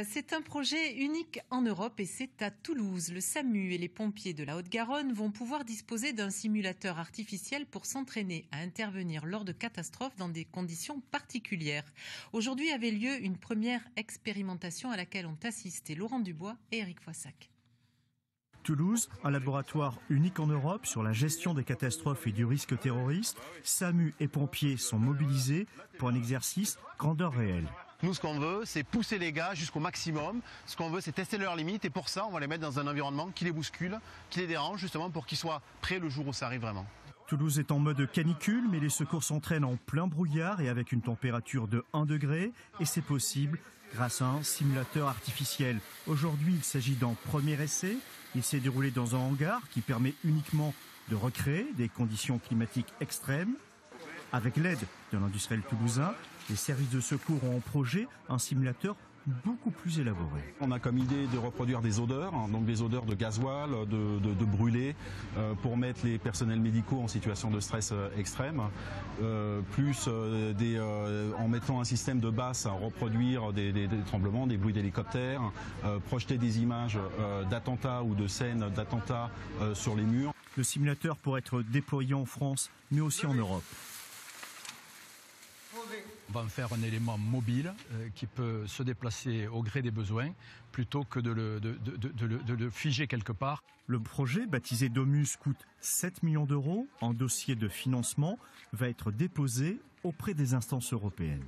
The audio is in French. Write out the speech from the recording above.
C'est un projet unique en Europe et c'est à Toulouse. Le SAMU et les pompiers de la Haute-Garonne vont pouvoir disposer d'un simulateur artificiel pour s'entraîner à intervenir lors de catastrophes dans des conditions particulières. Aujourd'hui avait lieu une première expérimentation à laquelle ont assisté Laurent Dubois et Éric Foissac. Toulouse, un laboratoire unique en Europe sur la gestion des catastrophes et du risque terroriste. SAMU et pompiers sont mobilisés pour un exercice grandeur réelle. Nous, ce qu'on veut, c'est pousser les gars jusqu'au maximum. Ce qu'on veut, c'est tester leurs limites. Et pour ça, on va les mettre dans un environnement qui les bouscule, qui les dérange, justement pour qu'ils soient prêts le jour où ça arrive vraiment. Toulouse est en mode canicule, mais les secours s'entraînent en plein brouillard et avec une température de 1 degré. Et c'est possible grâce à un simulateur artificiel. Aujourd'hui, il s'agit d'un premier essai. Il s'est déroulé dans un hangar qui permet uniquement de recréer des conditions climatiques extrêmes. Avec l'aide d'un industriel toulousain, les services de secours ont en projet un simulateur beaucoup plus élaboré. On a comme idée de reproduire des odeurs, donc des odeurs de gasoil, de brûlés, pour mettre les personnels médicaux en situation de stress extrême, en mettant un système de basse à reproduire des tremblements, des bruits d'hélicoptères, projeter des images d'attentats ou de scènes d'attentats sur les murs. Le simulateur pourrait être déployé en France, mais aussi en Europe. On va en faire un élément mobile qui peut se déplacer au gré des besoins plutôt que de le figer quelque part. Le projet, baptisé Domus, coûte 7 millions d'euros. Un dossier de financement va être déposé auprès des instances européennes.